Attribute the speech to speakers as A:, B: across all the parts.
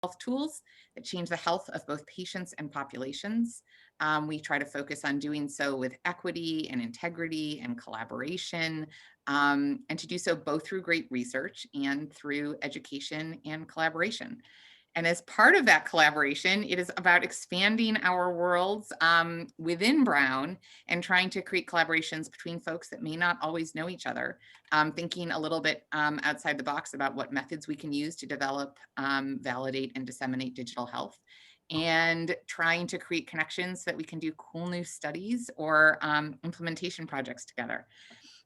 A: health tools that change the health of both patients and populations. We try to focus on doing so with equity and integrity and collaboration, and to do so both through great research and through education and collaboration. And as part of that collaboration, it is about expanding our worlds within Brown and trying to create collaborations between folks that may not always know each other, thinking a little bit outside the box about what methods we can use to develop, validate, and disseminate digital health, and trying to create connections so that we can do cool new studies or implementation projects together.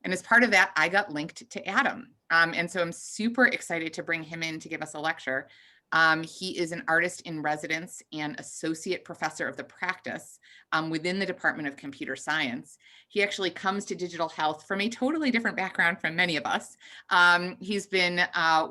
A: And as part of that, I got linked to Adam. And so I'm super excited to bring him in to give us a lecture. He is an artist in residence and associate professor of the practice within the Department of Computer Science. He actually comes to digital health from a totally different background from many of us. He's been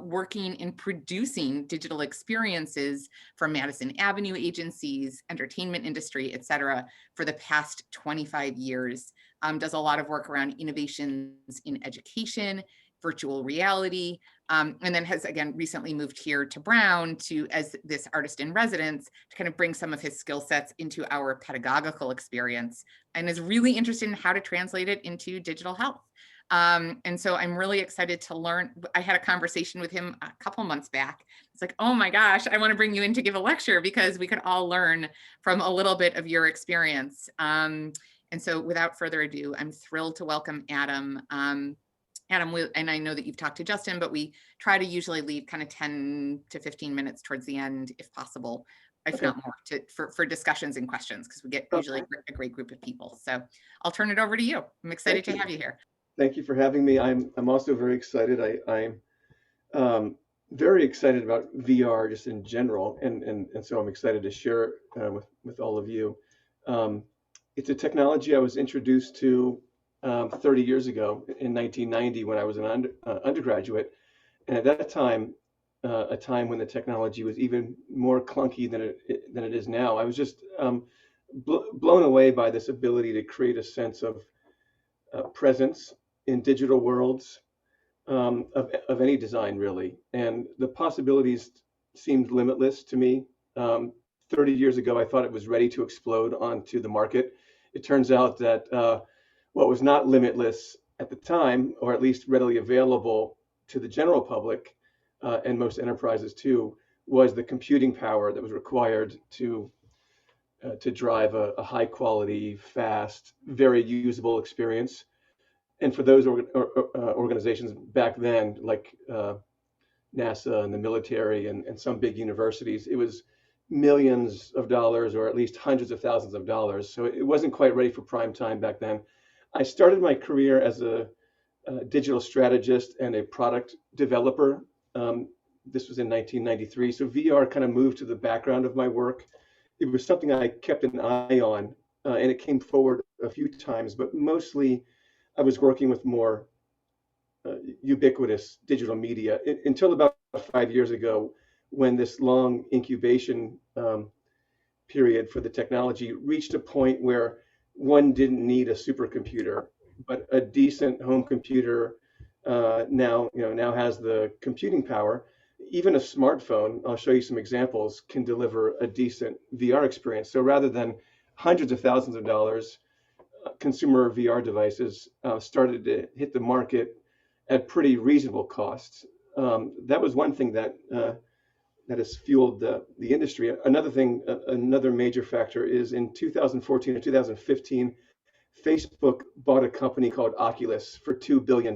A: working in producing digital experiences for Madison Avenue agencies, entertainment industry, et cetera, for the past 25 years. Does a lot of work around innovations in education, virtual reality, and then has again recently moved here to Brown as this artist in residence to kind of bring some of his skill sets into our pedagogical experience, and is really interested in how to translate it into digital health. And so I'm really excited to learn. I had a conversation with him a couple months back. It's like, oh my gosh, I want to bring you in to give a lecture because we could all learn from a little bit of your experience. And so without further ado, I'm thrilled to welcome Adam. Adam, and I know that you've talked to Justin, but we try to usually leave kind of 10 to 15 minutes towards the end, if possible, if not more, for discussions and questions, because we get usually a great group of people. So I'll turn it over to you. I'm excited to have you here.
B: Thank you for having me. I'm also very excited. I'm very excited about VR just in general, and so I'm excited to share with all of you. It's a technology I was introduced to 30 years ago in 1990 when I was an undergraduate, and at that time, a time when the technology was even more clunky than it is now. I was just blown away by this ability to create a sense of presence in digital worlds, of any design really, and the possibilities seemed limitless to me. 30 years ago, I thought it was ready to explode onto the market. It turns out that what was not limitless at the time, or at least readily available to the general public and most enterprises too, was the computing power that was required to drive a high quality, fast, very usable experience. And for those organizations back then, like NASA and the military and some big universities, it was millions of dollars, or at least hundreds of thousands of dollars. So it wasn't quite ready for prime time back then. I started my career as a digital strategist and a product developer. This was in 1993. So VR kind of moved to the background of my work. It was something I kept an eye on, and it came forward a few times, but mostly I was working with more ubiquitous digital media until about 5 years ago, when this long incubation period for the technology reached a point where one didn't need a supercomputer, but a decent home computer now has the computing power. Even a smartphone, I'll show you some examples, can deliver a decent VR experience. So rather than hundreds of thousands of dollars, consumer VR devices started to hit the market at pretty reasonable costs. That was one thing that has fueled the industry. Another thing, another major factor is in 2014 or 2015, Facebook bought a company called Oculus for $2 billion.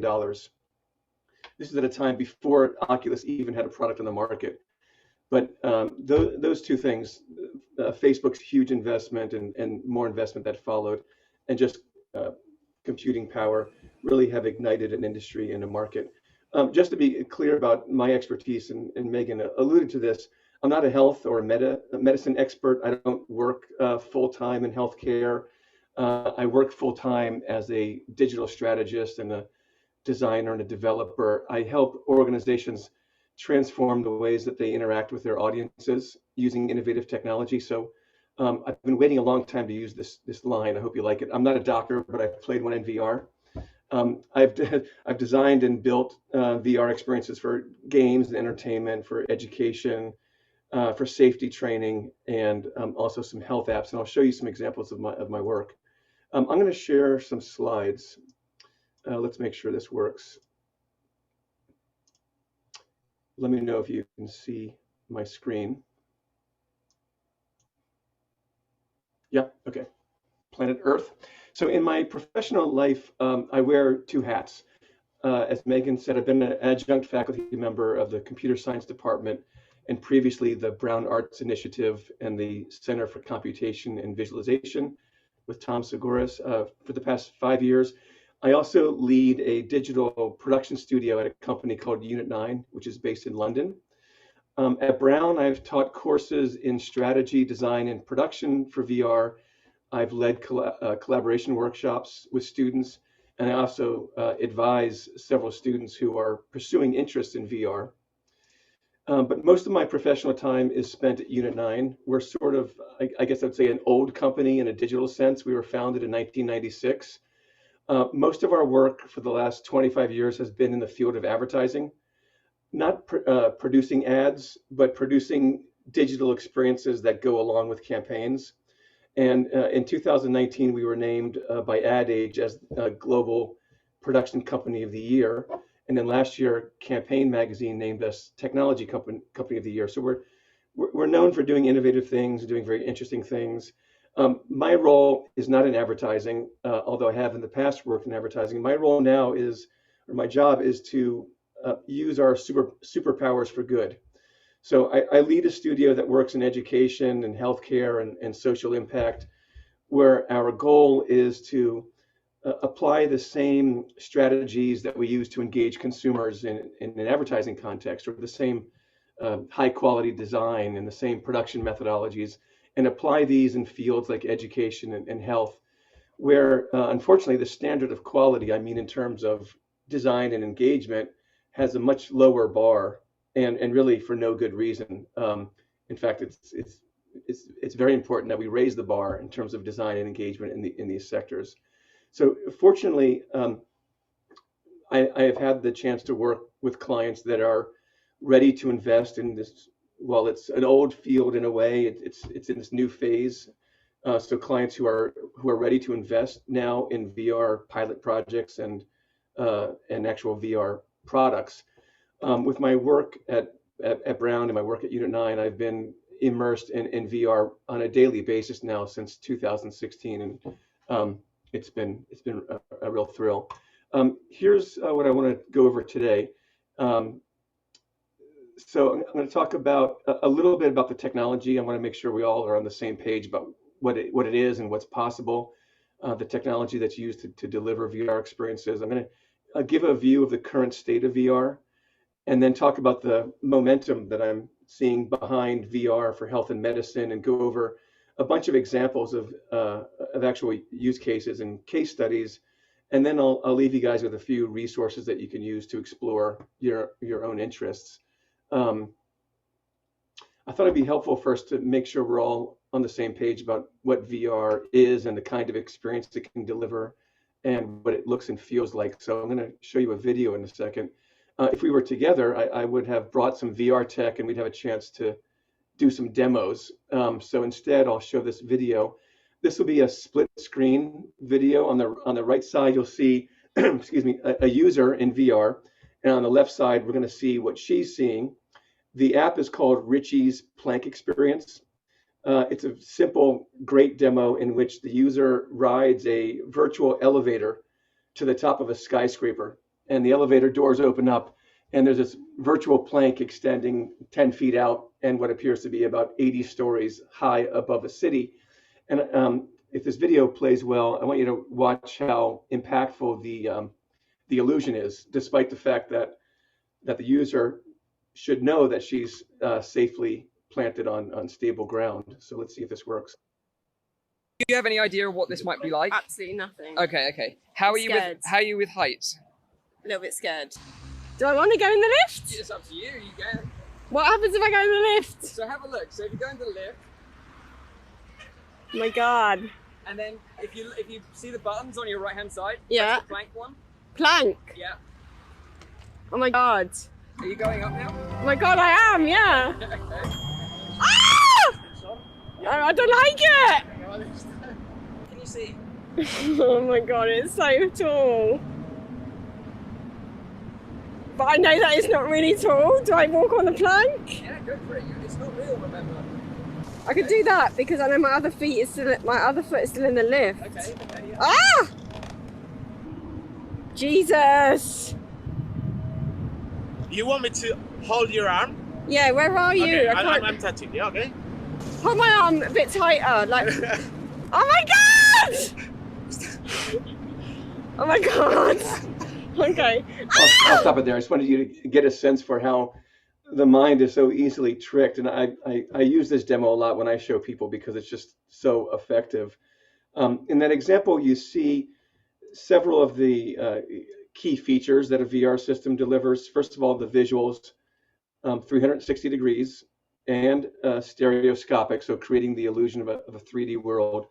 B: This is at a time before Oculus even had a product on the market. But those two things, Facebook's huge investment and more investment that followed, and just computing power, really have ignited an industry and a market. Just to be clear about my expertise, and Megan alluded to this, I'm not a health or medicine expert. I don't work full-time in healthcare. I work full-time as a digital strategist and a designer and a developer. I help organizations transform the ways that they interact with their audiences using innovative technology. So I've been waiting a long time to use this line. I hope you like it. I'm not a doctor, but I've played one in VR. I've designed and built VR experiences for games and entertainment, for education, for safety training, and also some health apps. And I'll show you some examples of my work. I'm going to share some slides. Let's make sure this works. Let me know if you can see my screen. Yeah, okay. Planet Earth. So in my professional life, I wear two hats. As Megan said, I've been an adjunct faculty member of the computer science department and previously the Brown Arts Initiative and the Center for Computation and Visualization with Tom Seguris for the past 5 years. I also lead a digital production studio at a company called Unit 9, which is based in London. At Brown, I've taught courses in strategy, design, and production for VR. I've led collaboration workshops with students, and I also advise several students who are pursuing interest in VR. But most of my professional time is spent at Unit 9. We're sort of, I guess I'd say, an old company in a digital sense. We were founded in 1996. Most of our work for the last 25 years has been in the field of advertising, not producing ads, but producing digital experiences that go along with campaigns. And in 2019, we were named by Ad Age as Global Production Company of the Year. And then last year, Campaign Magazine named us Technology Company of the Year. So we're known for doing innovative things, doing very interesting things. My role is not in advertising, although I have in the past worked in advertising. My role now is, or my job is to use our superpowers for good. So I lead a studio that works in education and healthcare and social impact, where our goal is to apply the same strategies that we use to engage consumers in an advertising context, or the same high quality design and the same production methodologies, and apply these in fields like education and health, where unfortunately the standard of quality, I mean in terms of design and engagement, has a much lower bar, and really for no good reason. In fact, it's very important that we raise the bar in terms of design and engagement in these sectors. So fortunately, I have had the chance to work with clients that are ready to invest in this. While it's an old field in a way, it's in this new phase. So clients who are ready to invest now in VR pilot projects and actual VR products. With my work at Brown and my work at Unit 9, I've been immersed in VR on a daily basis now since 2016, and it's been a real thrill. Here's what I want to go over today. So I'm going to talk about a little bit about the technology. I want to make sure we all are on the same page about what it is and what's possible, the technology that's used to deliver VR experiences. I'm going to give a view of the current state of VR, and then talk about the momentum that I'm seeing behind VR for health and medicine, and go over a bunch of examples of actual use cases and case studies. And then I'll leave you guys with a few resources that you can use to explore your own interests. I thought it'd be helpful first to make sure we're all on the same page about what VR is and the kind of experience it can deliver and what it looks and feels like. So I'm going to show you a video in a second. If we were together, I would have brought some VR tech and we'd have a chance to do some demos. So instead, I'll show this video. This will be a split screen video. On the right side, you'll see, excuse me, a user in VR. And on the left side, we're going to see what she's seeing. The app is called Richie's Plank Experience. It's a simple, great demo in which the user rides a virtual elevator to the top of a skyscraper, and the elevator doors open up, and there's this virtual plank extending 10 feet out and what appears to be about 80 stories high above a city. And if this video plays well, I want you to watch how impactful the illusion is, despite the fact that the user should know that she's safely planted on stable ground. So let's see if this works.
C: Do you have any idea of what this might be like?
D: Absolutely nothing.
C: Okay. How are you with heights?
D: A little bit scared. Do I want to go in the lift?
C: It's up to you. You go.
D: What happens if I go in the lift?
C: So have a look. So if you go in the lift.
D: Oh my god.
C: And then if you see the buttons on your right hand side.
D: Yeah.
C: That's the plank one.
D: Plank.
C: Yeah.
D: Oh my god.
C: Are you going up now?
D: Oh my god, I am. Yeah.
C: Okay.
D: I don't like it.
C: Can you see?
D: Oh my god, it's so tall. But I know that it's not really tall. Do I walk on the plank?
C: Yeah, go for it. It's not real, remember?
D: I could do that because I know my other foot is still in the lift.
C: Okay, yeah.
D: Ah! Jesus!
E: You want me to hold your arm?
D: Yeah, where are you?
E: Okay,
D: I can't...
E: I'm touching you, okay?
D: Hold my arm a bit tighter, like... Oh my god! Oh my god! Okay.
B: I'll stop it there. I just wanted you to get a sense for how the mind is so easily tricked. And I use this demo a lot when I show people because it's just so effective. In that example, you see several of the key features that a VR system delivers. First of all, the visuals, 360 degrees and stereoscopic, so creating the illusion of a 3D world.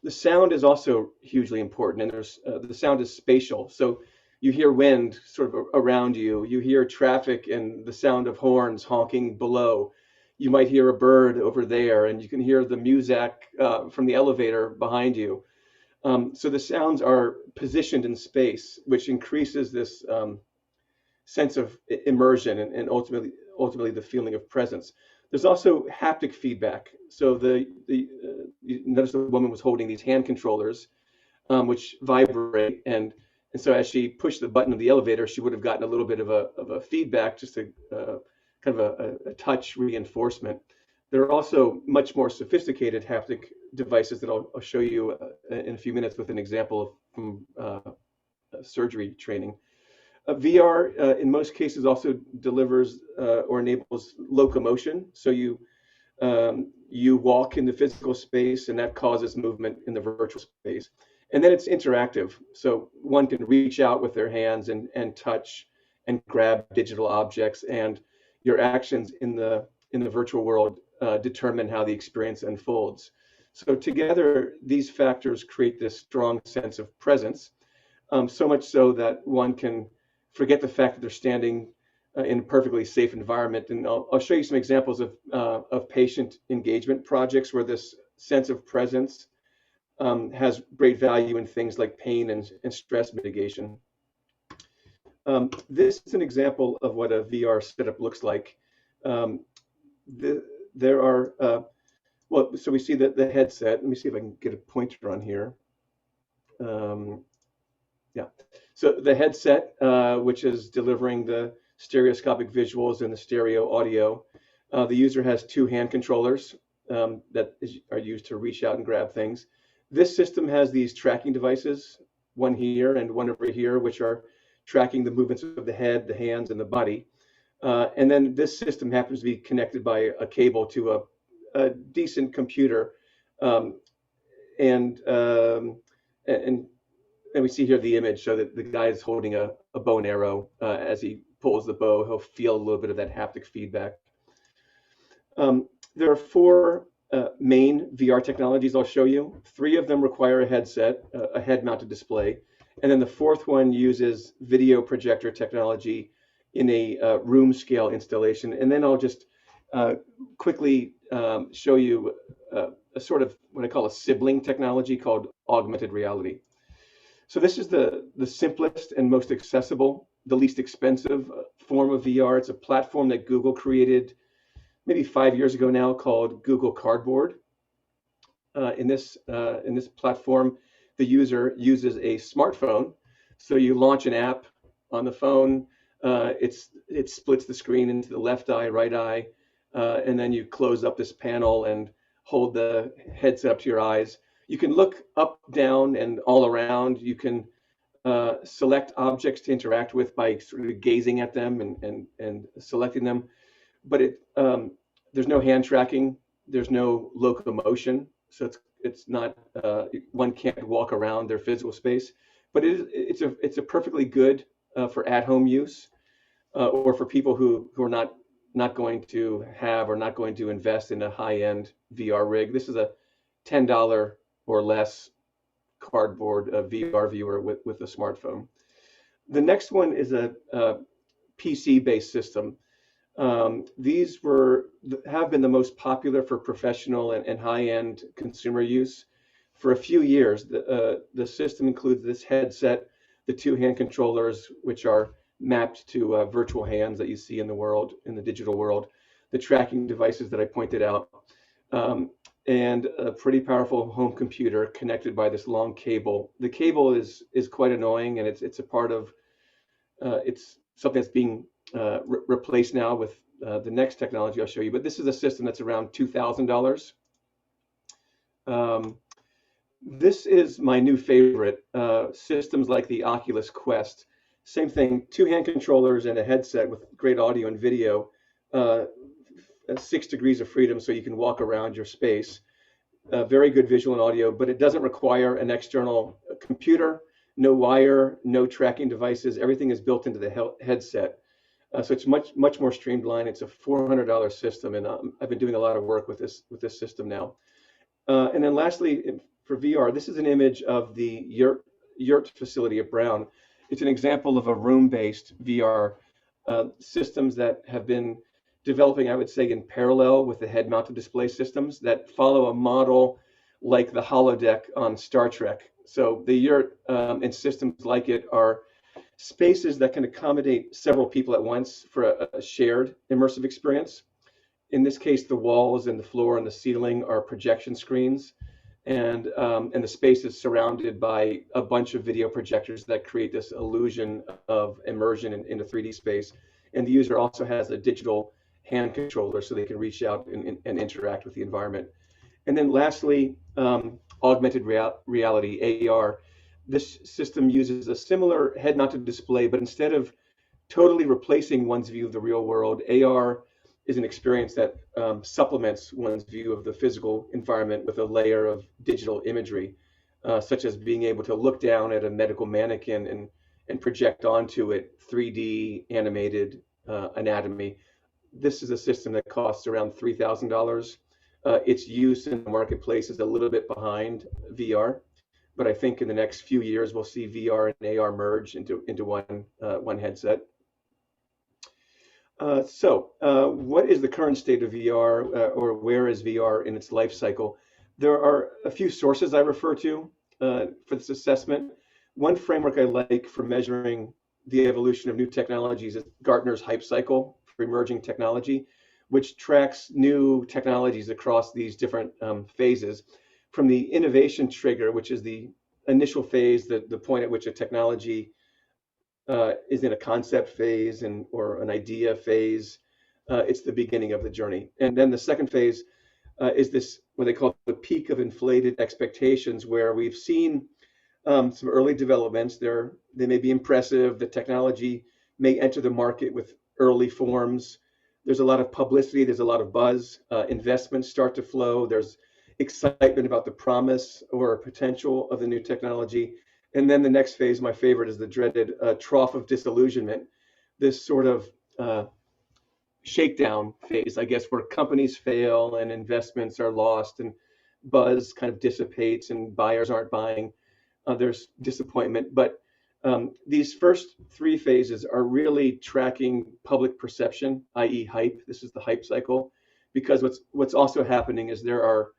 B: The sound is also hugely important, and there's the sound is spatial. So you hear wind sort of around you. You hear traffic and the sound of horns honking below. You might hear a bird over there, and you can hear the music from the elevator behind you. So the sounds are positioned in space, which increases this sense of immersion and ultimately the feeling of presence. There's also haptic feedback. So you notice the woman was holding these hand controllers, which vibrate, and so as she pushed the button of the elevator, she would have gotten a little bit of a feedback, just a kind of a touch reinforcement. There are also much more sophisticated haptic devices that I'll show you in a few minutes with an example from surgery training. VR, in most cases, also delivers or enables locomotion. So you walk in the physical space, and that causes movement in the virtual space. And then it's interactive. So one can reach out with their hands and touch and grab digital objects, and your actions in the virtual world determine how the experience unfolds. So together, these factors create this strong sense of presence, so much so that one can forget the fact that they're standing in a perfectly safe environment. And I'll show you some examples of patient engagement projects where this sense of presence has great value in things like pain and stress mitigation. This is an example of what a VR setup looks like. There are, well, so we see the headset. Let me see if I can get a pointer on here. Yeah, so the headset, which is delivering the stereoscopic visuals and the stereo audio. The user has two hand controllers that are used to reach out and grab things. This system has these tracking devices, one here and one over here, which are tracking the movements of the head, the hands, and the body. And then this system happens to be connected by a cable to a decent computer. And we see here the image so that the guy is holding a bow and arrow. As he pulls the bow, he'll feel a little bit of that haptic feedback. There are four main VR technologies I'll show you. Three of them require a headset, a head-mounted display. And then the fourth one uses video projector technology in a room scale installation. And then I'll just quickly show you a sort of what I call a sibling technology called augmented reality. So this is the simplest and most accessible, the least expensive form of VR. It's a platform that Google created maybe 5 years ago now called Google Cardboard. In this platform, the user uses a smartphone. So you launch an app on the phone. It splits the screen into the left eye, right eye, and then you close up this panel and hold the headset up to your eyes. You can look up, down, and all around. You can select objects to interact with by sort of gazing at them and selecting them. But there's no hand tracking. There's no locomotion. So it's not one can't walk around their physical space. But it's a perfectly good for at-home use or for people who are not going to have or not going to invest in a high-end VR rig. This is a $10 or less cardboard VR viewer with a smartphone. The next one is a PC-based system. These have been the most popular for professional and high-end consumer use for a few years. The system includes this headset, the two hand controllers, which are mapped to virtual hands that you see in the world, in the digital world, the tracking devices that I pointed out, um, and a pretty powerful home computer connected by this long cable. The cable is quite annoying, and it's a part of it's something that's being replaced now with the next technology I'll show you. But this is a system that's around $2,000. Um, this is my new favorite. Systems like the Oculus Quest. Same thing, two hand controllers and a headset with great audio and video. 6 degrees of freedom so you can walk around your space. Very good visual and audio, but it doesn't require an external computer, no wire, no tracking devices. Everything is built into the headset. So it's much more streamlined. It's a $400 system, and I've been doing a lot of work with this system now. And then lastly, for VR, this is an image of the Yurt facility at Brown. It's an example of a room-based VR systems that have been developing, I would say, in parallel with the head-mounted display systems that follow a model like the holodeck on Star Trek. So the Yurt and systems like it are spaces that can accommodate several people at once for a shared immersive experience. In this case, the walls and the floor and the ceiling are projection screens, and the space is surrounded by a bunch of video projectors that create this illusion of immersion in a 3D space. And the user also has a digital hand controller so they can reach out and interact with the environment. And then lastly, augmented reality, AR. This system uses a similar head-mounted display, but instead of totally replacing one's view of the real world, AR is an experience that supplements one's view of the physical environment with a layer of digital imagery, such as being able to look down at a medical mannequin and project onto it 3D animated anatomy. This is a system that costs around $3,000. Its use in the marketplace is a little bit behind VR, but I think in the next few years we'll see VR and AR merge into one headset. What is the current state of VR, or where is VR in its life cycle? There are a few sources I refer to for this assessment. One framework I like for measuring the evolution of new technologies is Gartner's hype cycle for emerging technology, which tracks new technologies across these different phases. From the innovation trigger, which is the initial phase, the point at which a technology is in a concept phase or an idea phase. It's the beginning of the journey. And then the second phase is this, what they call the peak of inflated expectations, where we've seen some early developments. They may be impressive. The technology may enter the market with early forms. There's a lot of publicity. There's a lot of buzz. Investments start to flow. There's excitement about the promise or potential of the new technology. And then the next phase, my favorite, is the dreaded trough of disillusionment. This sort of shakedown phase, I guess, where companies fail and investments are lost and buzz kind of dissipates and buyers aren't buying. There's disappointment. But these first three phases are really tracking public perception, i.e. hype. This is the hype cycle, because what's also happening is there are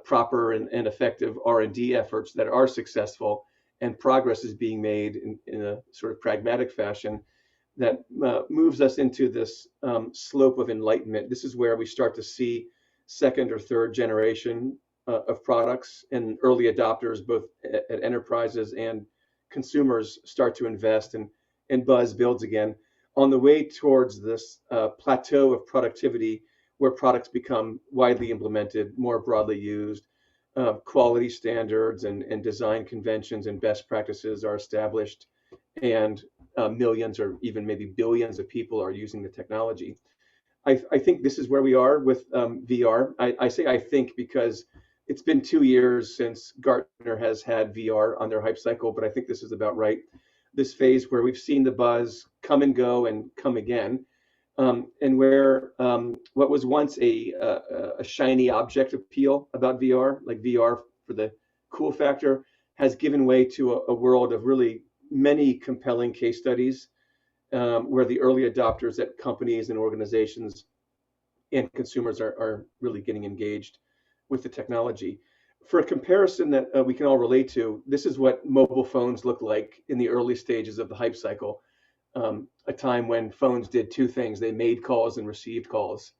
B: proper and effective R&D efforts that are successful, and progress is being made in a sort of pragmatic fashion that moves us into this slope of enlightenment. This is where we start to see second or third generation of products, and early adopters, both at enterprises and consumers, start to invest, and buzz builds again on the way towards this plateau of productivity where products become widely implemented, more broadly used. Quality standards and design conventions and best practices are established, and millions or even maybe billions of people are using the technology. I think this is where we are with VR. I say I think because it's been 2 years since Gartner has had VR on their hype cycle, but I think this is about right. This phase where we've seen the buzz come and go and come again, and where what was once a shiny object appeal about VR, like VR for the cool factor, has given way to a world of really many compelling case studies where the early adopters at companies and organizations and consumers are really getting engaged with the technology. For a comparison that we can all relate to, this is what mobile phones looked like in the early stages of the hype cycle, a time when phones did two things. They made calls and received calls.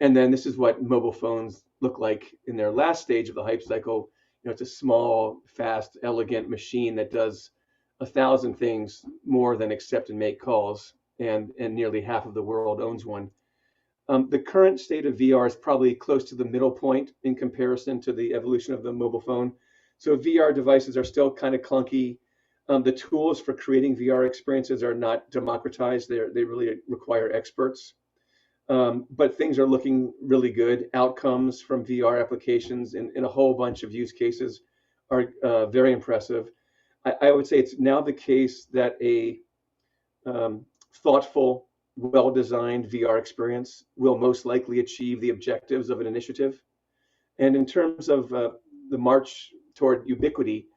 B: And then this is what mobile phones look like in their last stage of the hype cycle. It's a small, fast, elegant machine that does 1,000 things more than accept and make calls, and nearly half of the world owns one. The current state of VR is probably close to the middle point in comparison to the evolution of the mobile phone. So VR devices are still kind of clunky. The tools for creating VR experiences are not democratized. They really require experts. But things are looking really good. Outcomes from VR applications in a whole bunch of use cases are very impressive. I would say it's now the case that a thoughtful, well-designed VR experience will most likely achieve the objectives of an initiative. And in terms of the march toward ubiquity,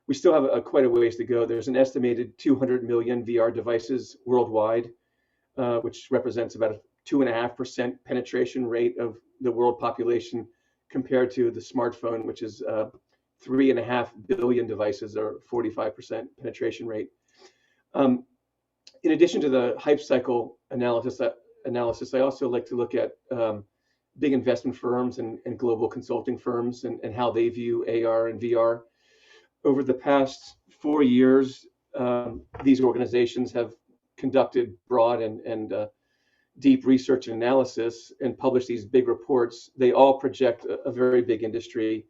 B: we still have quite a ways to go. There's an estimated 200 million VR devices worldwide, which represents about a 2.5% penetration rate of the world population, compared to the smartphone, which is 3.5 billion devices, or 45% penetration rate. In addition to the hype cycle analysis, I also like to look at big investment firms and global consulting firms, and how they view AR and VR. Over the past 4 years, these organizations have conducted broad and deep research and analysis and published these big reports. They all project a very big industry.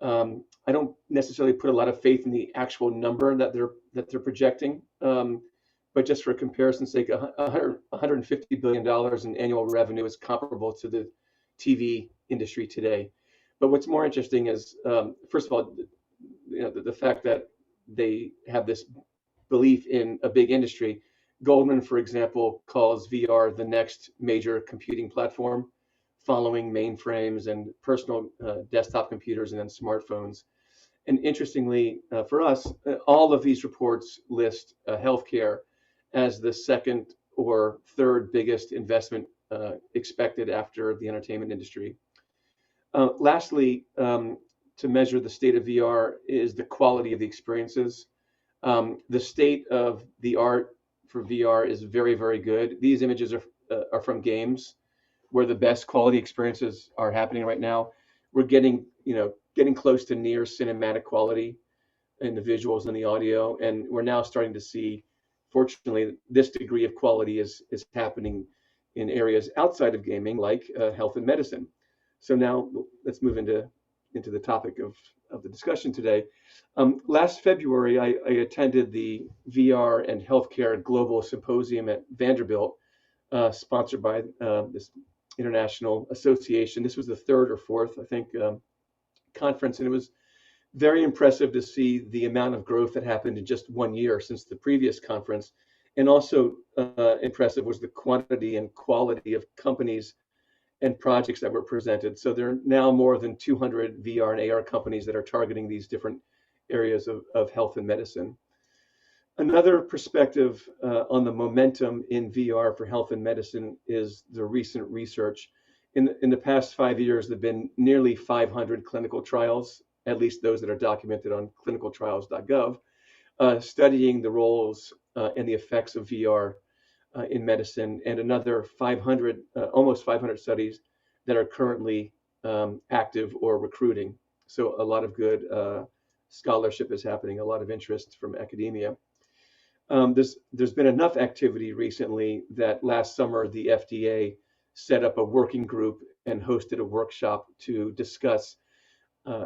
B: I don't necessarily put a lot of faith in the actual number that they're projecting. But just for comparison's sake, $150 billion in annual revenue is comparable to the TV industry today. But what's more interesting is, first of all, the fact that they have this belief in a big industry. Goldman, for example, calls VR the next major computing platform, following mainframes and personal desktop computers and then smartphones. And interestingly, for us, all of these reports list healthcare as the second or third biggest investment expected after the entertainment industry. Lastly, to measure the state of VR is the quality of the experiences. The state of the art for VR is very, very good. These images are from games where the best quality experiences are happening right now. We're getting close to near cinematic quality in the visuals and the audio, and we're now starting to see, fortunately, this degree of quality is happening in areas outside of gaming, like health and medicine. So now let's move into the topic of the discussion today. Last February, I attended the VR and Healthcare Global Symposium at Vanderbilt, sponsored by this international association. This was the third or fourth, I think, conference, and it was very impressive to see the amount of growth that happened in just 1 year since the previous conference. And also impressive was the quantity and quality of companies and projects that were presented. So there are now more than 200 VR and AR companies that are targeting these different areas of health and medicine. Another perspective on the momentum in VR for health and medicine is the recent research. In the past 5 years, there have been nearly 500 clinical trials, at least those that are documented on clinicaltrials.gov, studying the roles and the effects of VR in medicine, and another 500, almost 500 studies that are currently active or recruiting. So a lot of good scholarship is happening, a lot of interest from academia. There's been enough activity recently that last summer the FDA set up a working group and hosted a workshop to discuss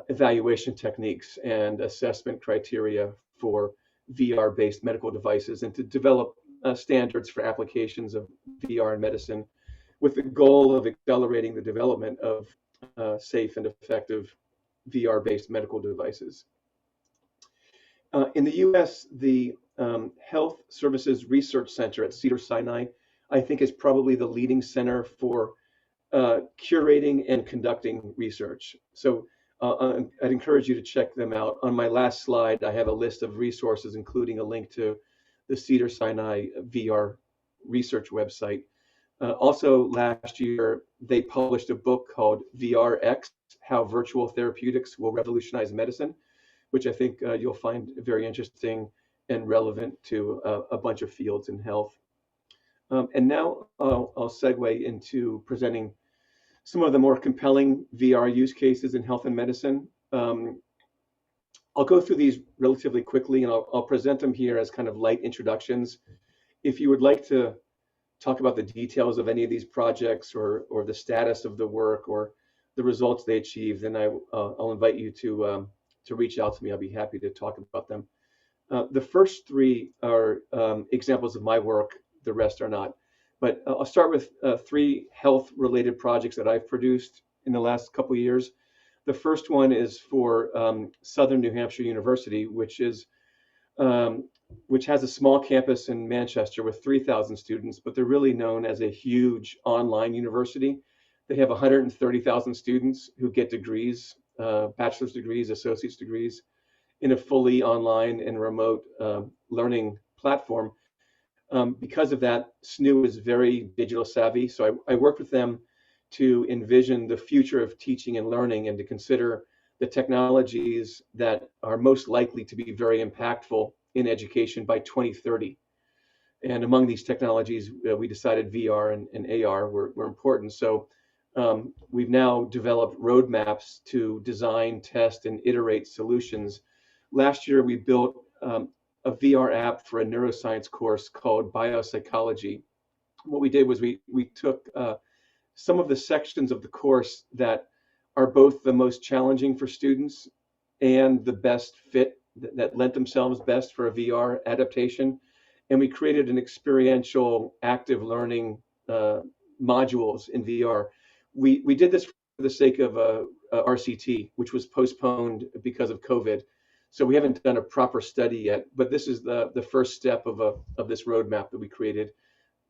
B: evaluation techniques and assessment criteria for VR-based medical devices, and to develop standards for applications of VR in medicine, with the goal of accelerating the development of safe and effective VR-based medical devices. In the US, the Health Services Research Center at Cedars-Sinai, I think, is probably the leading center for curating and conducting research. So I'd encourage you to check them out. On my last slide, I have a list of resources, including a link to the Cedars-Sinai VR research website. Also, last year, they published a book called VRX, How Virtual Therapeutics Will Revolutionize Medicine, which I think you'll find very interesting and relevant to a bunch of fields in health. And now I'll segue into presenting some of the more compelling VR use cases in health and medicine. I'll go through these relatively quickly, and I'll present them here as kind of light introductions. If you would like to talk about the details of any of these projects or the status of the work or the results they achieve, then I'll invite you to reach out to me. I'll be happy to talk about them. The first three are examples of my work. The rest are not. But I'll start with three health-related projects that I've produced in the last couple of years. The first one is for Southern New Hampshire University, which has a small campus in Manchester with 3,000 students, but they're really known as a huge online university. They have 130,000 students who get degrees, bachelor's degrees, associate's degrees, in a fully online and remote learning platform. Because of that, SNU is very digital savvy. So I worked with them to envision the future of teaching and learning and to consider the technologies that are most likely to be very impactful in education by 2030. And among these technologies, we decided VR and AR were important. So we've now developed roadmaps to design, test, and iterate solutions. Last year, we built a VR app for a neuroscience course called biopsychology. What we did was we took some of the sections of the course that are both the most challenging for students and the best fit that lent themselves best for a VR adaptation. And we created an experiential active learning modules in VR. We did this for the sake of RCT, which was postponed because of COVID. So we haven't done a proper study yet, but this is the first step of this roadmap that we created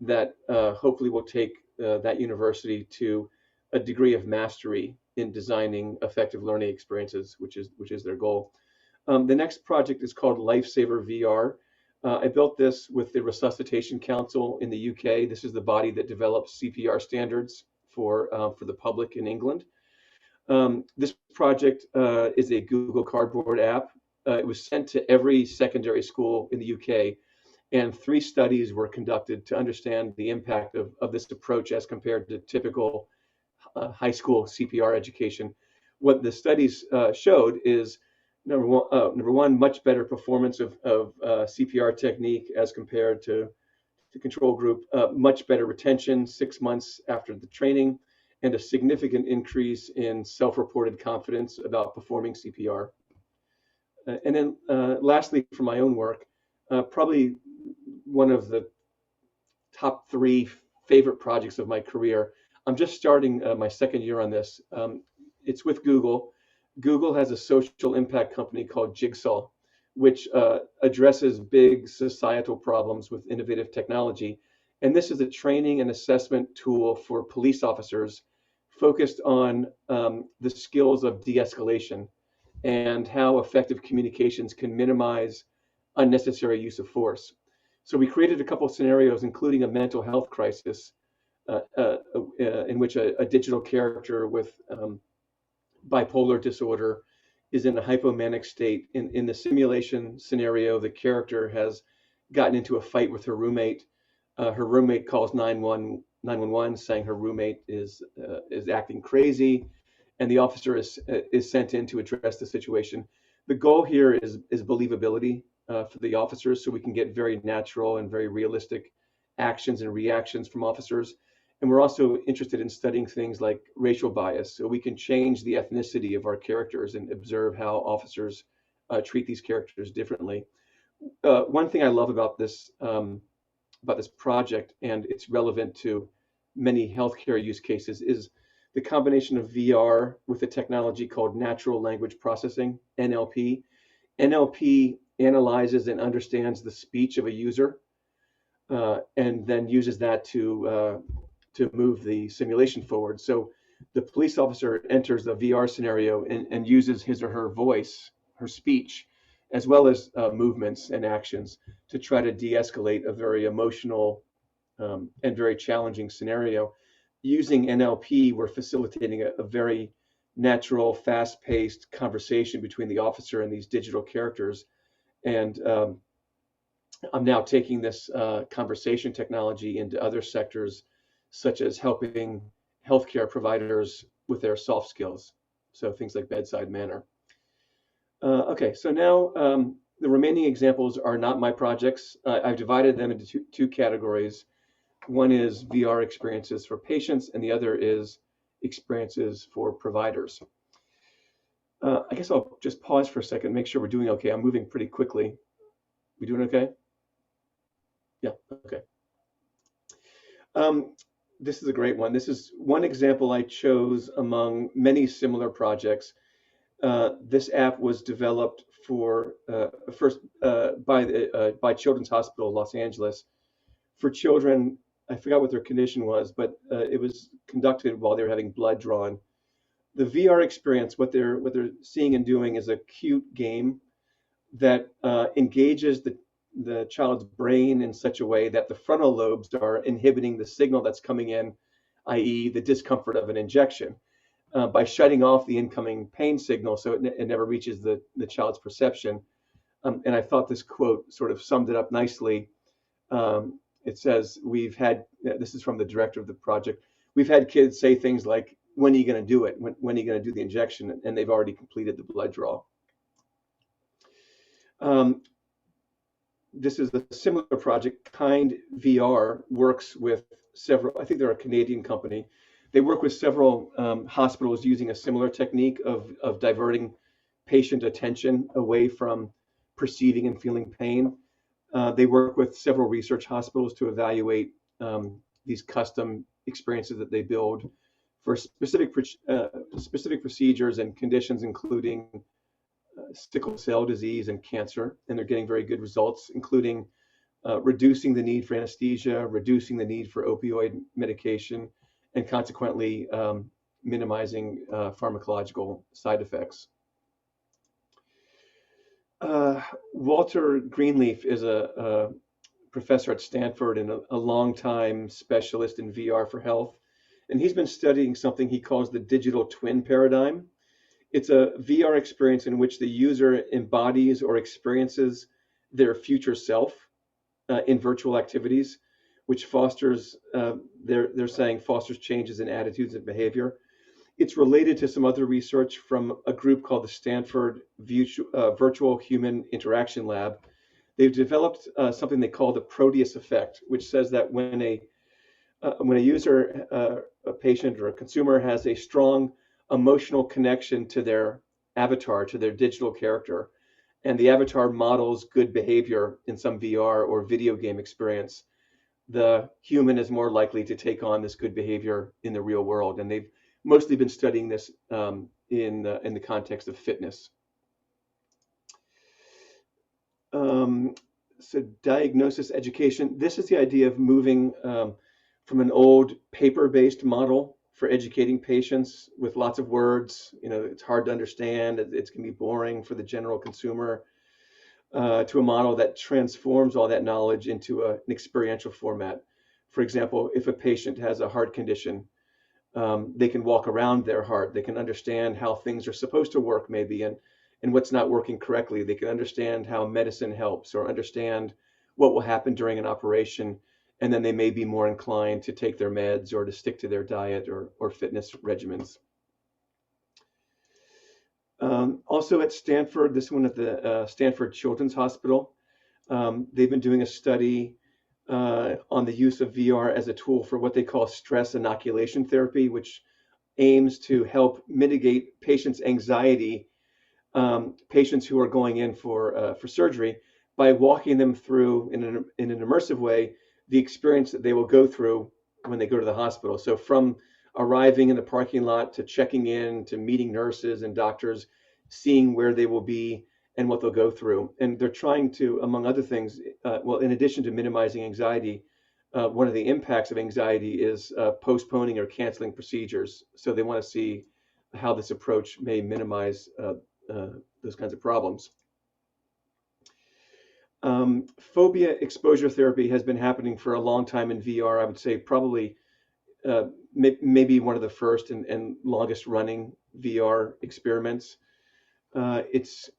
B: that hopefully will take that university to a degree of mastery in designing effective learning experiences, which is their goal. The next project is called Lifesaver VR. I built this with the Resuscitation Council in the UK. This is the body that develops CPR standards for the public in England. This project is a Google Cardboard app. It was sent to every secondary school in the UK, and 3 studies were conducted to understand the impact of this approach as compared to typical high school CPR education. What the studies showed is number one, much better performance of CPR technique as compared to the control group, much better retention 6 months after the training, and a significant increase in self-reported confidence about performing CPR. And then lastly, for my own work, probably one of the top 3 favorite projects of my career. I'm just starting my second year on this. It's with Google. Google has a social impact company called Jigsaw, which addresses big societal problems with innovative technology. And this is a training and assessment tool for police officers focused on the skills of de-escalation and how effective communications can minimize unnecessary use of force. So we created a couple of scenarios, including a mental health crisis in which a digital character with bipolar disorder is in a hypomanic state. In the simulation scenario, the character has gotten into a fight with her roommate. Her roommate calls 911 saying her roommate is acting crazy, and the officer is sent in to address the situation. The goal here is believability for the officers, so we can get very natural and very realistic actions and reactions from officers. And we're also interested in studying things like racial bias, so we can change the ethnicity of our characters and observe how officers treat these characters differently. One thing I love about this project, and it's relevant to many healthcare use cases, is the combination of VR with a technology called natural language processing, NLP. NLP analyzes and understands the speech of a user and then uses that to move the simulation forward. So the police officer enters the VR scenario and uses his or her voice, her speech, as well as movements and actions to try to de-escalate a very emotional and very challenging scenario. Using NLP, we're facilitating a very natural, fast-paced conversation between the officer and these digital characters. And I'm now taking this conversation technology into other sectors, such as helping healthcare providers with their soft skills. So things like bedside manner. Okay, so now the remaining examples are not my projects. I've divided them into two categories. One is VR experiences for patients, and the other is experiences for providers. I guess I'll just pause for a second, make sure we're doing okay. I'm moving pretty quickly. We doing okay? Yeah, okay. This is a great one. This is one example I chose among many similar projects. This app was developed for first by Children's Hospital Los Angeles for children. I forgot what their condition was, but it was conducted while they were having blood drawn. The VR experience, what they're seeing and doing, is a cute game that engages the child's brain in such a way that the frontal lobes are inhibiting the signal that's coming in, i.e., the discomfort of an injection, by shutting off the incoming pain signal so it never reaches the child's perception. And I thought this quote sort of summed it up nicely. It says, this is from the director of the project, we've had kids say things like, when are you going to do it? When are you going to do the injection? And they've already completed the blood draw. This is a similar project. Kind VR works with several, I think they're a Canadian company. They work with several hospitals using a similar technique of diverting patient attention away from perceiving and feeling pain. They work with several research hospitals to evaluate these custom experiences that they build for specific procedures and conditions, including sickle cell disease and cancer, and they're getting very good results, including reducing the need for anesthesia, reducing the need for opioid medication, and consequently minimizing pharmacological side effects. Walter Greenleaf is a professor at Stanford and a longtime specialist in VR for health, and he's been studying something he calls the digital twin paradigm. It's a VR experience in which the user embodies or experiences their future self in virtual activities, which fosters, they're saying, fosters changes in attitudes and behavior. It's related to some other research from a group called the Stanford Virtual Human Interaction Lab. They've developed something they call the Proteus effect, which says that when a user, a patient or a consumer has a strong emotional connection to their avatar, to their digital character, and the avatar models good behavior in some VR or video game experience, the human is more likely to take on this good behavior in the real world. And they've mostly been studying this in the context of fitness. So diagnosis education, this is the idea of moving from an old paper-based model for educating patients with lots of words. You know, it's hard to understand, it's going to be boring for the general consumer, to a model that transforms all that knowledge into an experiential format. For example, if a patient has a heart condition, they can walk around their heart. They can understand how things are supposed to work, maybe, and what's not working correctly. They can understand how medicine helps or understand what will happen during an operation. And then they may be more inclined to take their meds or to stick to their diet or fitness regimens. Also at Stanford, this one at the Stanford Children's Hospital, they've been doing a study on the use of VR as a tool for what they call stress inoculation therapy, which aims to help mitigate patients' anxiety, patients who are going in for surgery, by walking them through in an immersive way the experience that they will go through when they go to the hospital. So from arriving in the parking lot to checking in to meeting nurses and doctors, seeing where they will be and what they'll go through. And they're trying to, among other things, well, in addition to minimizing anxiety, one of the impacts of anxiety is postponing or canceling procedures. So they want to see how this approach may minimize those kinds of problems. Phobia exposure therapy has been happening for a long time in VR. I would say probably maybe one of the first and longest running VR experiments. It's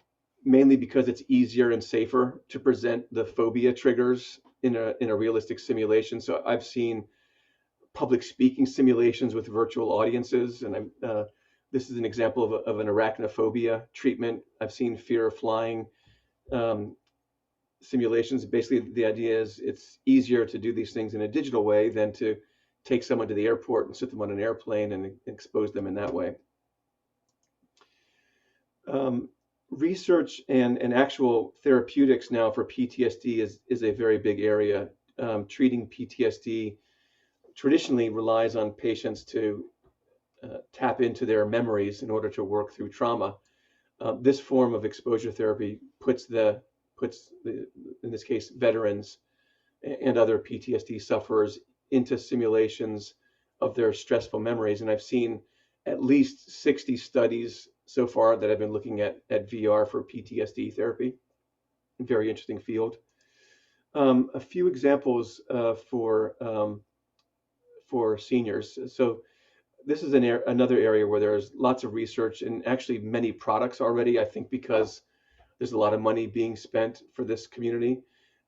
B: mainly because it's easier and safer to present the phobia triggers in a realistic simulation. So I've seen public speaking simulations with virtual audiences, and this is an example of an arachnophobia treatment. I've seen fear of flying um, simulations. Basically, the idea is it's easier to do these things in a digital way than to take someone to the airport and sit them on an airplane and expose them in that way. Um, Research and actual therapeutics now for PTSD is a very big area. Treating PTSD traditionally relies on patients to tap into their memories in order to work through trauma. This form of exposure therapy puts in this case veterans and other PTSD sufferers into simulations of their stressful memories. And I've seen at least 60 studies so far that I've been looking at VR for PTSD therapy. Very interesting field. A few examples for seniors. So this is another area where there's lots of research and actually many products already, I think, because there's a lot of money being spent for this community.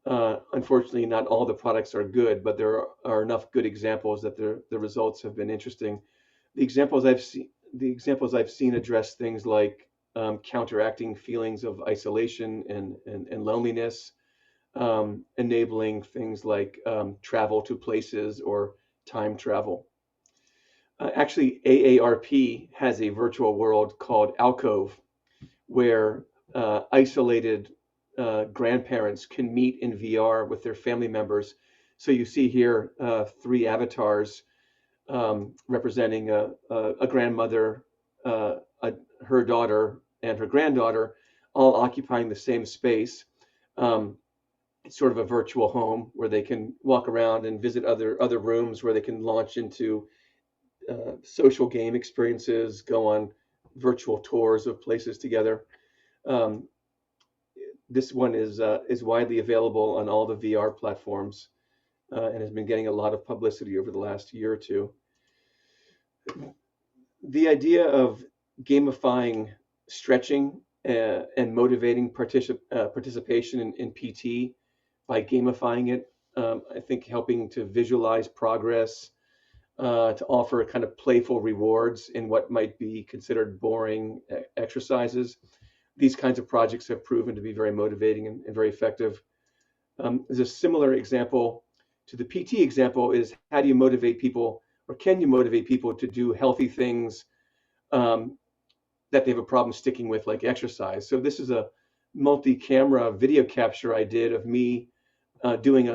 B: Unfortunately, not all the products are good, but there are enough good examples that the results have been interesting. The examples I've seen address things like counteracting feelings of isolation and loneliness, enabling things like travel to places or time travel. Actually, AARP has a virtual world called Alcove, where isolated grandparents can meet in VR with their family members. So you see here three avatars representing a grandmother, her daughter, and her granddaughter, all occupying the same space. It's sort of a virtual home where they can walk around and visit other rooms where they can launch into social game experiences, go on virtual tours of places together. Um, this one is widely available on all the VR platforms and has been getting a lot of publicity over the last year or two. The idea of gamifying stretching and motivating participation in PT by gamifying it, I think helping to visualize progress, to offer kind of playful rewards in what might be considered boring exercises. These kinds of projects have proven to be very motivating and very effective. There's a similar example to the PT example is how do you motivate people or can you motivate people to do healthy things um, that they have a problem sticking with, like exercise. So this is a multi-camera video capture I did of me doing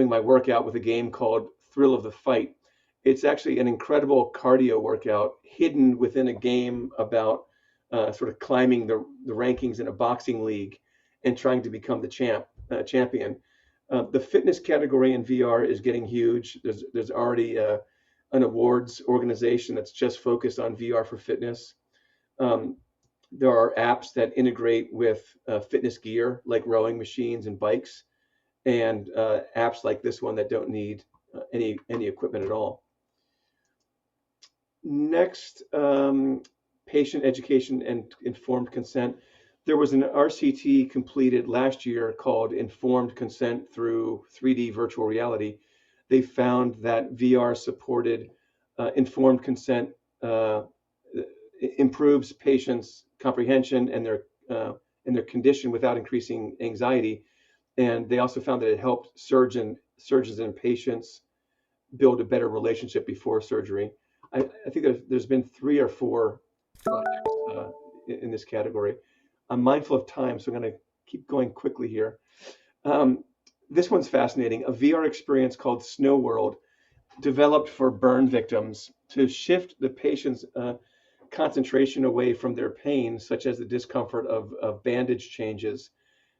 B: my workout with a game called Thrill of the Fight. It's actually an incredible cardio workout hidden within a game about sort of climbing the rankings in a boxing league and trying to become the champion. The fitness category in VR is getting huge. There's already an awards organization that's just focused on VR for fitness. Um, there are apps that integrate with fitness gear like rowing machines and bikes, and apps like this one that don't need any equipment at all. Next, patient education and informed consent. There was an RCT completed last year called Informed Consent through 3D Virtual Reality. They found that VR supported informed consent improves patients' comprehension and their condition without increasing anxiety. And they also found that it helped surgeons and patients build a better relationship before surgery. I think there's been 3 or 4 projects in this category. I'm mindful of time, so I'm going to keep going quickly here. Um, this one's fascinating. A VR experience called Snow World, developed for burn victims to shift the patient's concentration away from their pain, such as the discomfort of bandage changes,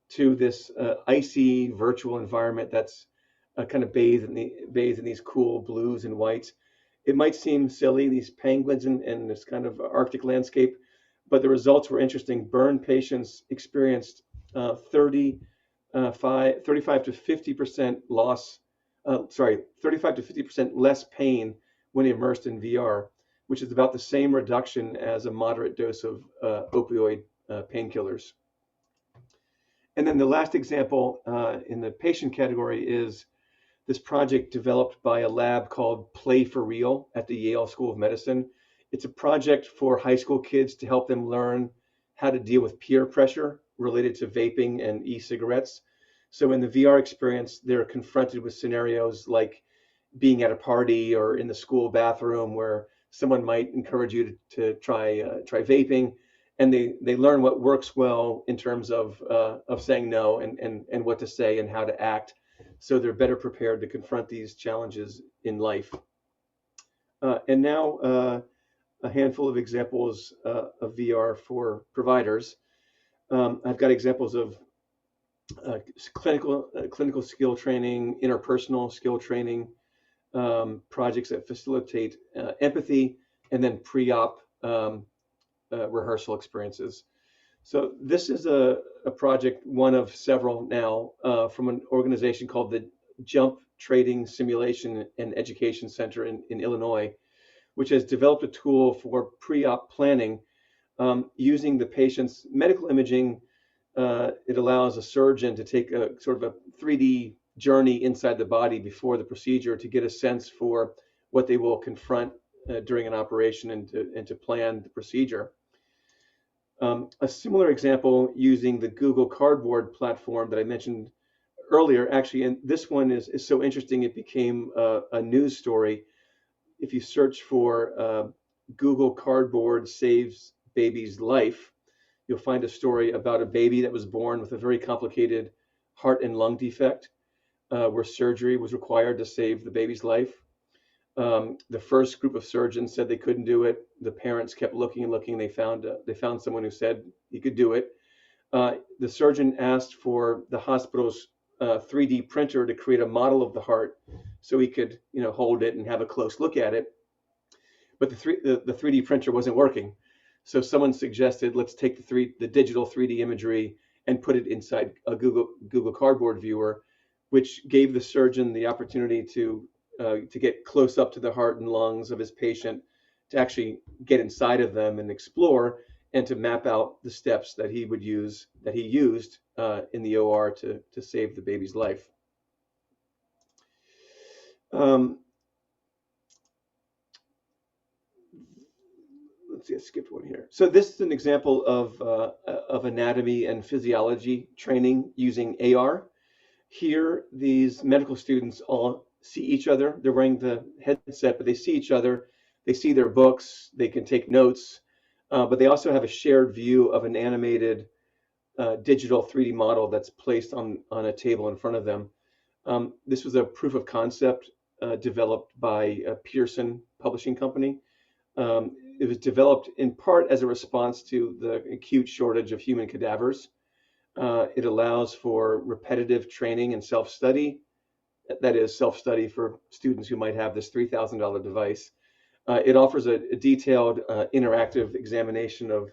B: to this icy virtual environment that's kind of bathed in these cool blues and whites. It might seem silly, these penguins and this kind of Arctic landscape, but the results were interesting. Burn patients experienced 30 35 to 50% loss, 35 to 50% less pain when immersed in VR, which is about the same reduction as a moderate dose of opioid painkillers. And then the last example in the patient category is this project developed by a lab called Play for Real at the Yale School of Medicine. It's a project for high school kids to help them learn how to deal with peer pressure related to vaping and e-cigarettes. So in the VR experience, they're confronted with scenarios like being at a party or in the school bathroom where someone might encourage you to try vaping, and they learn what works well in terms of saying no and what to say and how to act, so they're better prepared to confront these challenges in life. And now a handful of examples of VR for providers. I've got examples of clinical skill training, interpersonal skill training, projects that facilitate empathy, and then pre-op rehearsal experiences. So this is a project, one of several now, from an organization called the Jump Trading Simulation and Education Center in Illinois, which has developed a tool for pre-op planning using the patient's medical imaging. It allows a surgeon to take a sort of a 3D journey inside the body before the procedure to get a sense for what they will confront during an operation and to plan the procedure. A similar example using the Google Cardboard platform that I mentioned earlier, actually, and this one is so interesting it became a news story. If you search for Google Cardboard saves baby's life, you'll find a story about a baby that was born with a very complicated heart and lung defect, where surgery was required to save the baby's life. The first group of surgeons said they couldn't do it. The parents kept looking and looking. They found someone who said he could do it. The surgeon asked for the hospital's 3D printer to create a model of the heart so he could, hold it and have a close look at it. But the 3D printer wasn't working. So someone suggested, let's take the digital 3D imagery and put it inside a Google Cardboard viewer, which gave the surgeon the opportunity to get close up to the heart and lungs of his patient, to actually get inside of them and explore, and to map out the steps that he used in the OR to save the baby's life. Let's see, I skipped one here. So this is an example of anatomy and physiology training using AR. Here, these medical students all see each other. They're wearing the headset, but they see each other. They see their books. They can take notes, but they also have a shared view of an animated digital 3D model that's placed on a table in front of them. This was a proof of concept developed by Pearson Publishing Company. It was developed in part as a response to the acute shortage of human cadavers. It allows for repetitive training and self-study. That is, self-study for students who might have this $3,000 device. It offers a detailed interactive examination of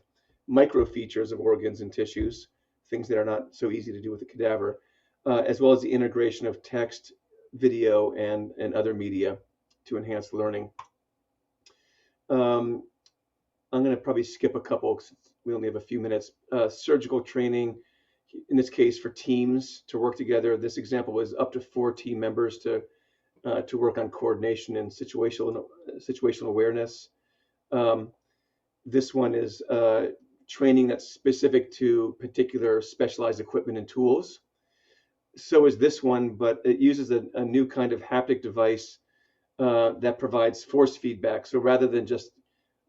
B: micro features of organs and tissues, things that are not so easy to do with a cadaver, as well as the integration of text, video, and other media to enhance learning. I'm going to probably skip a couple since we only have a few minutes. Surgical training, in this case for teams to work together. This example was up to 4 team members to work on coordination and situational awareness. This one is training that's specific to particular specialized equipment and tools. So is this one, but it uses a new kind of haptic device that provides force feedback. So rather than just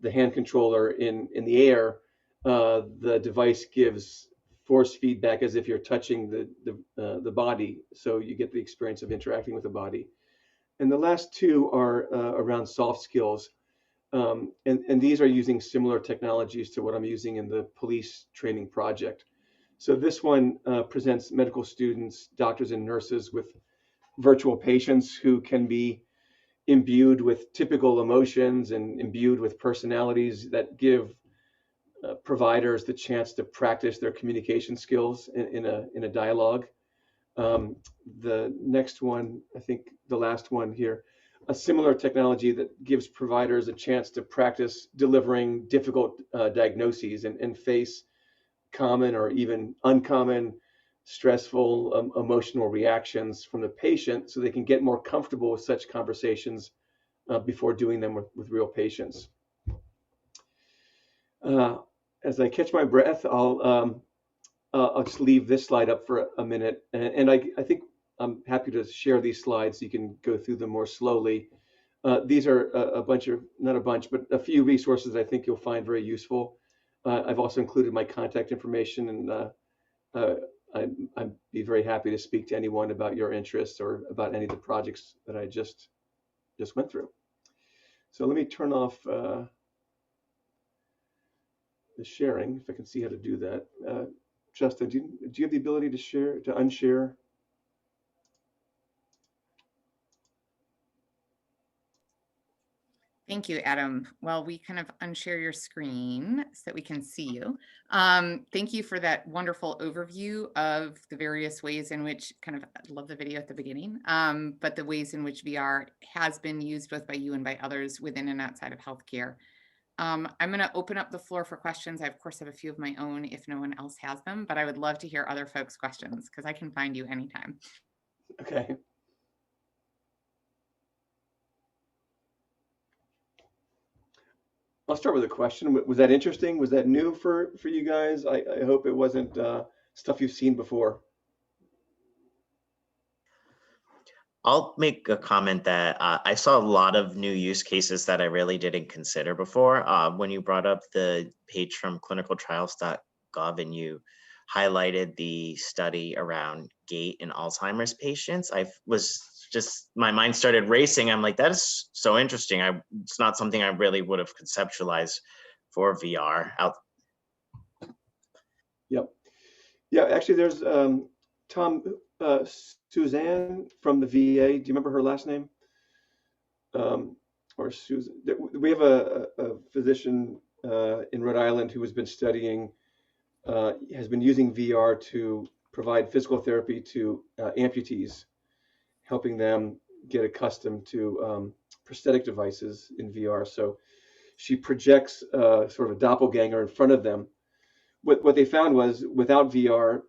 B: the hand controller in the air, the device gives force feedback as if you're touching the body. So you get the experience of interacting with the body. And the last 2 are around soft skills. And these are using similar technologies to what I'm using in the police training project. So this one presents medical students, doctors and nurses with virtual patients who can be imbued with typical emotions and imbued with personalities that give providers the chance to practice their communication skills in a dialogue. The next one, I think the last one here, a similar technology that gives providers a chance to practice delivering difficult diagnoses and face common or even uncommon stressful emotional reactions from the patient so they can get more comfortable with such conversations before doing them with real patients. Uh, as I catch my breath, I'll just leave this slide up for a minute. And I think I'm happy to share these slides so you can go through them more slowly. These are a bunch of, not a bunch, but a few resources I think you'll find very useful. I've also included my contact information, and I'd be very happy to speak to anyone about your interests or about any of the projects that I just went through. So let me turn off the sharing, if I can see how to do that. Justin, do you have the ability to share, to unshare?
A: Thank you, Adam. Well, we kind of unshare your screen so that we can see you. Thank you for that wonderful overview of the various ways in which I love the video at the beginning, but the ways in which VR has been used both by you and by others within and outside of healthcare. I'm going to open up the floor for questions. I, of course, have a few of my own if no one else has them, but I would love to hear other folks' questions because I can find you anytime.
B: Okay. I'll start with a question. Was that interesting? Was that new for you guys? I hope it wasn't stuff you've seen before.
F: I'll make a comment that I saw a lot of new use cases that I really didn't consider before. When you brought up the page from clinicaltrials.gov and you highlighted the study around gait in Alzheimer's patients, my mind started racing. I'm like, that is so interesting. It's not something I really would have conceptualized for VR.
B: Yep. Yeah, actually, there's Tom, Suzanne from the VA. Do you remember her last name? Or Susan? We have a physician in Rhode Island who has been studying, has been using VR to provide physical therapy to amputees, helping them get accustomed to prosthetic devices in VR. So she projects sort of a doppelganger in front of them. What they found was without VR,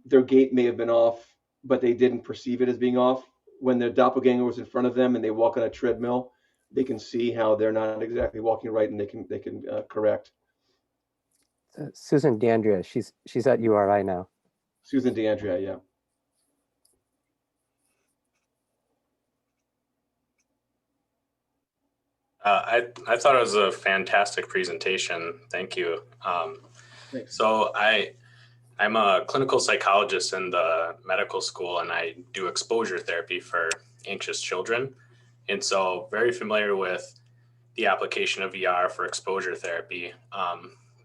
B: their gait may have been off, but they didn't perceive it as being off. When their doppelganger was in front of them and they walk on a treadmill, they can see how they're not exactly walking right, and they can correct.
G: Susan D'Andrea, she's at URI now.
B: Susan D'Andrea, yeah.
H: I thought it was a fantastic presentation. Thank you. So I'm a clinical psychologist in the medical school, and I do exposure therapy for anxious children. And so very familiar with the application of VR for exposure therapy.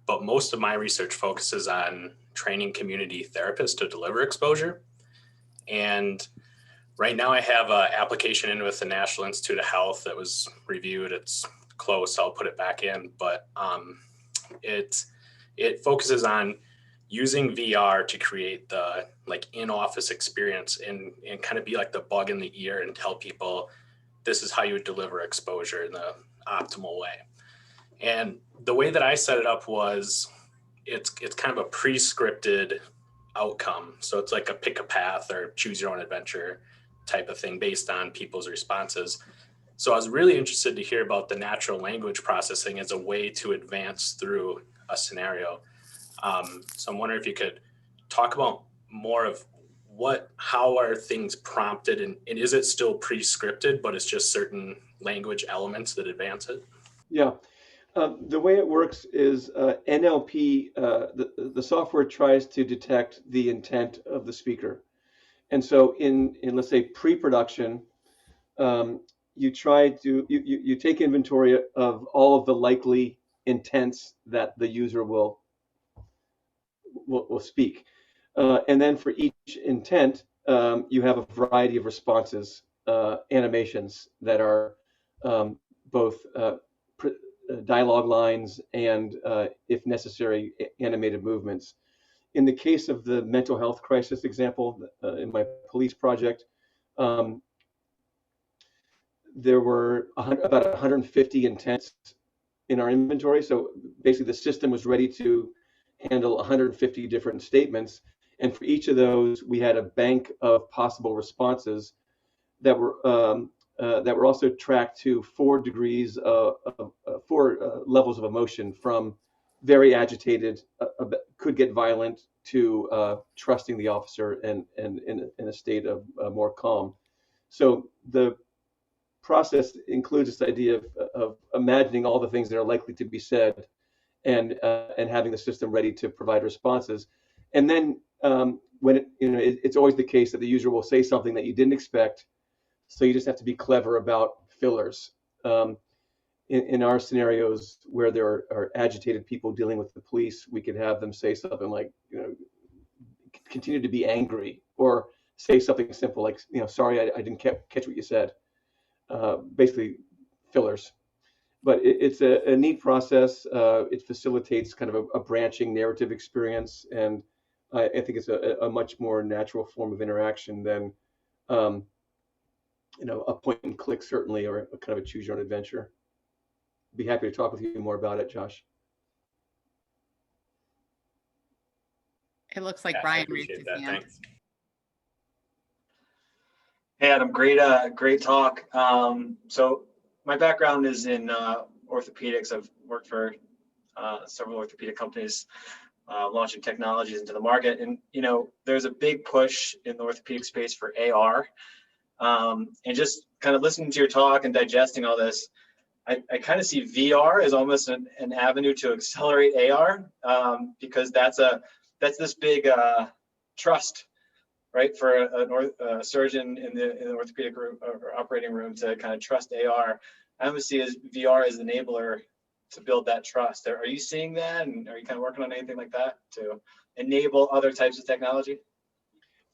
H: But most of my research focuses on training community therapists to deliver exposure. And right now I have an application in with the National Institute of Health that was reviewed. It's close, so I'll put it back in. But it focuses on using VR to create the in-office experience and kind of be like the bug in the ear and tell people this is how you would deliver exposure in the optimal way. And the way that I set it up was it's kind of a pre-scripted outcome. So it's like a pick a path or choose your own adventure type of thing based on people's responses. So I was really interested to hear about the natural language processing as a way to advance through a scenario. So I'm wondering if you could talk about more of how are things prompted, and is it still pre-scripted, but it's just certain language elements that advance it?
B: Yeah. The way it works is NLP, the software tries to detect the intent of the speaker. And so in let's say pre-production, you take inventory of all of the likely intents that the user will speak. And then for each intent, you have a variety of responses, animations that are both dialogue lines and, if necessary, animated movements. In the case of the mental health crisis example, in my police project, um, there were about 150 intents in our inventory. So basically, the system was ready to handle 150 different statements. And for each of those, we had a bank of possible responses that were also tracked to 4 degrees four levels of emotion, from very agitated, could get violent, to trusting the officer, and in a state of more calm. So the process includes this idea of imagining all the things that are likely to be said, and having the system ready to provide responses. And then when it's always the case that the user will say something that you didn't expect, so you just have to be clever about fillers. Um, in our scenarios where there are agitated people dealing with the police, we could have them say something like, continue to be angry, or say something simple like, sorry, I didn't catch what you said. Basically, fillers. But it's a neat process. It facilitates kind of a branching narrative experience, and I think it's a much more natural form of interaction than um, a point and click, certainly, or a kind of a choose your own adventure. Be happy to talk with you more about it, Josh.
A: It looks like
H: Yeah, I
A: Brian raised
H: appreciate
A: his
H: that.
A: hand.
H: Thanks.
I: Hey, Adam, great talk. So my background is in orthopedics. I've worked for several orthopedic companies launching technologies into the market. And, there's a big push in the orthopedic space for AR. And just kind of listening to your talk and digesting all this, I kind of see VR as almost an avenue to accelerate AR, because that's this big trust, right, for a surgeon in the orthopedic room or operating room to kind of trust AR. I almost see as VR as an enabler to build that trust. Are you seeing that, and are you kind of working on anything like that to enable other types of technology?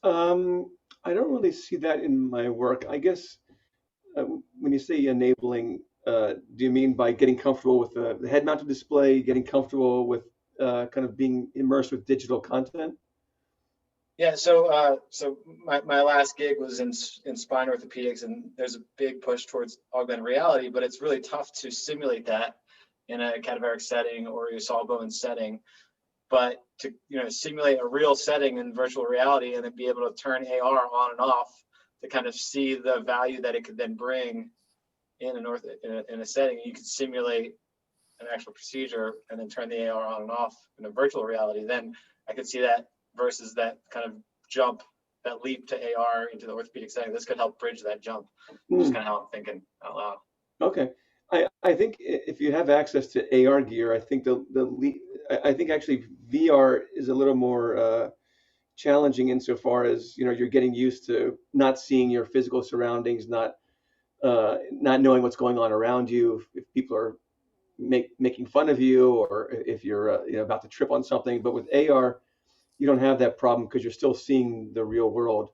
B: I don't really see that in my work. I guess when you say enabling, do you mean by getting comfortable with the head-mounted display, getting comfortable with kind of being immersed with digital content?
I: Yeah, so my last gig was in spine orthopedics, and there's a big push towards augmented reality, but it's really tough to simulate that in a cadaveric setting or a sawbone setting. But to simulate a real setting in virtual reality and then be able to turn AR on and off to kind of see the value that it could then bring in a setting. You could simulate an actual procedure and then turn the AR on and off in a virtual reality. Then I could see that versus that kind of jump, that leap to AR into the orthopedic setting. This could help bridge that jump. Just kind of how I'm thinking out loud.
B: Okay. I think if you have access to AR gear, I think I think actually VR is a little more challenging insofar as you're getting used to not seeing your physical surroundings, not knowing what's going on around you, if people are making fun of you, or if you're about to trip on something. But with AR, you don't have that problem because you're still seeing the real world.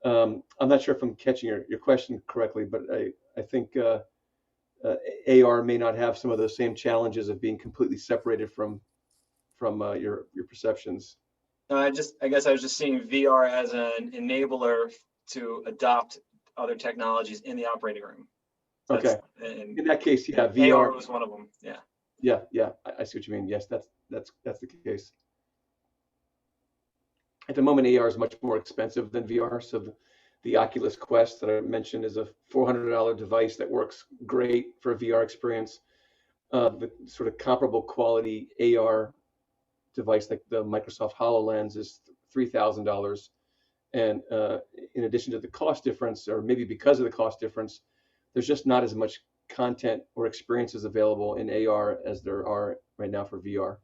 B: I'm not sure if I'm catching your question correctly, but I think AR may not have some of those same challenges of being completely separated from your perceptions.
I: I guess I was just seeing VR as an enabler to adopt other technologies in the operating room.
B: Okay. In that case, yeah, VR
I: AR was one of them. Yeah.
B: Yeah. I see what you mean. Yes, that's the case. At the moment, AR is much more expensive than VR. So the Oculus Quest that I mentioned is a $400 device that works great for a VR experience. The sort of comparable quality AR device like the Microsoft HoloLens is $3,000. And in addition to the cost difference, or maybe because of the cost difference, there's just not as much content or experiences available in AR as there are right now for VR.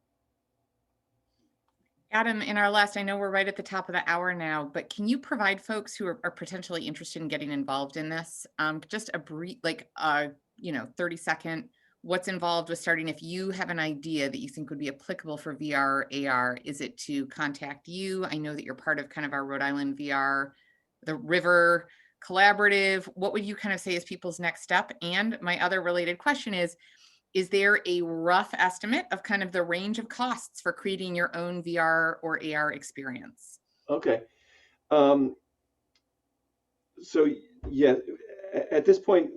A: Adam, in our last, I know we're right at the top of the hour now, but can you provide folks who are potentially interested in getting involved in this, just a brief, 30-second, what's involved with starting? If you have an idea that you think would be applicable for VR or AR, is it to contact you? I know that you're part of kind of our Rhode Island VR, the River Collaborative. What would you kind of say is people's next step? And my other related question is, is there a rough estimate of kind of the range of costs for creating your own VR or AR experience?
B: Okay. So yeah, at this point,